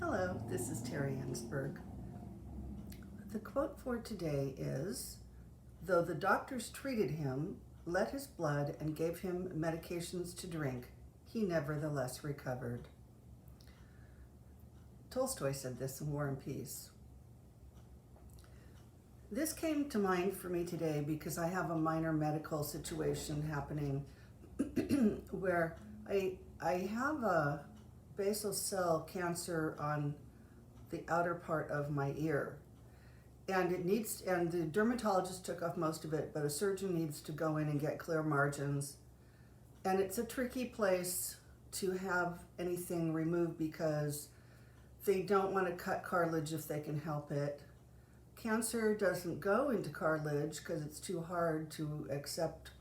Hello, this is Terry Ensberg. The quote for today is, "Though the doctors treated him, let his blood, and gave him medications to drink, he nevertheless recovered." Tolstoy said this in War and Peace. This came to mind for me today because I have a minor medical situation happening where I have a basal cell cancer on the outer part of my ear. And the dermatologist took off most of it, but a surgeon needs to go in and get clear margins. And it's a tricky place to have anything removed because they don't want to cut cartilage if they can help it. Cancer doesn't go into cartilage because it's too hard to accept,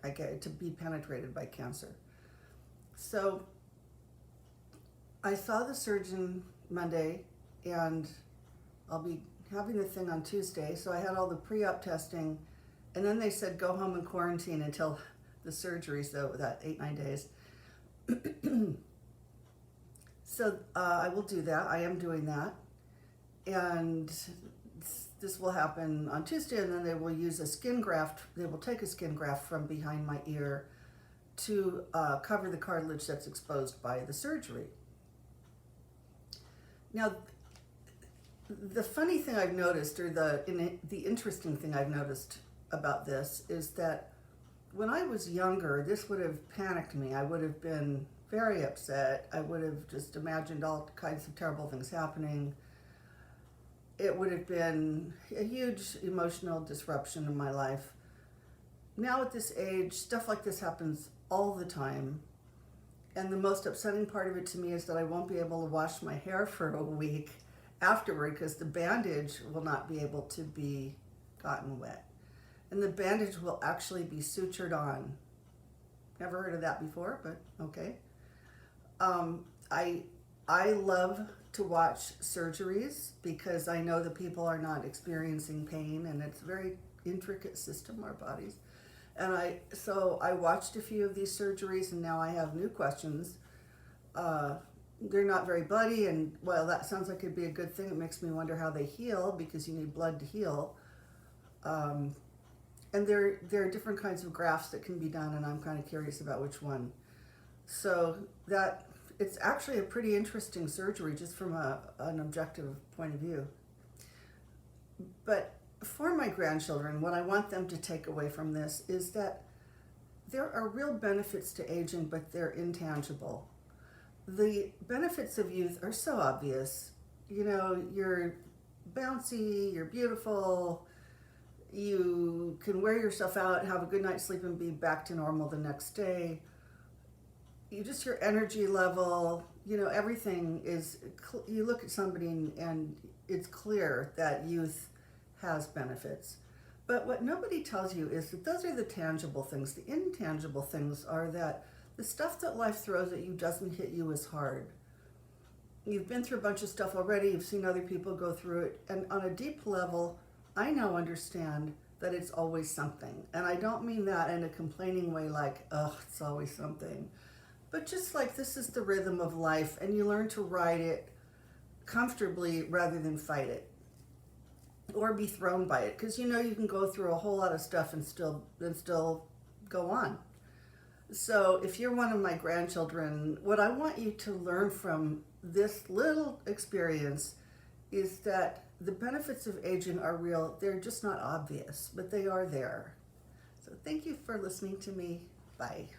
to be penetrated by cancer. So I saw the surgeon Monday, and I'll be having the thing on Tuesday. So I had all the pre-op testing, and then they said go home and quarantine until the surgery, so that 8-9 days. So I will do that. I am doing that, and this will happen on Tuesday, and then they will use a skin graft. They will take a skin graft from behind my ear to cover the cartilage that's exposed by the surgery. Now, the funny thing I've noticed, or the interesting thing I've noticed about this, is that when I was younger, this would have panicked me. I would have been very upset. I would have just imagined all kinds of terrible things happening. It would have been a huge emotional disruption in my life. Now at this age, stuff like this happens all the time. And the most upsetting part of it to me is that I won't be able to wash my hair for a week afterward because the bandage will not be able to be gotten wet. And the bandage will actually be sutured on. Never heard of that before, but okay. I love to watch surgeries because I know that people are not experiencing pain, and it's a very intricate system, our bodies. And so I watched a few of these surgeries, and now I have new questions. They're not very bloody, and while that sounds like it'd be a good thing, it makes me wonder how they heal, because you need blood to heal. And there are different kinds of grafts that can be done, and I'm kind of curious about which one. So it's actually a pretty interesting surgery just from an objective point of view. But for my grandchildren, what I want them to take away from this is that there are real benefits to aging, but they're intangible. The benefits of youth are so obvious. You know, you're bouncy, you're beautiful, you can wear yourself out, have a good night's sleep, and be back to normal the next day. Your energy level, everything is, you look at somebody and it's clear that youth has benefits. But what nobody tells you is that those are the tangible things. The intangible things are that the stuff that life throws at you doesn't hit you as hard. You've been through a bunch of stuff already, you've seen other people go through it, and on a deep level, I now understand that it's always something. And I don't mean that in a complaining way like, ugh, it's always something. But just like this is the rhythm of life, and you learn to ride it comfortably rather than fight it or be thrown by it, because you can go through a whole lot of stuff and still go on. So if you're one of my grandchildren, what I want you to learn from this little experience is that the benefits of aging are real. They're just not obvious, but they are there. So thank you for listening to me. Bye.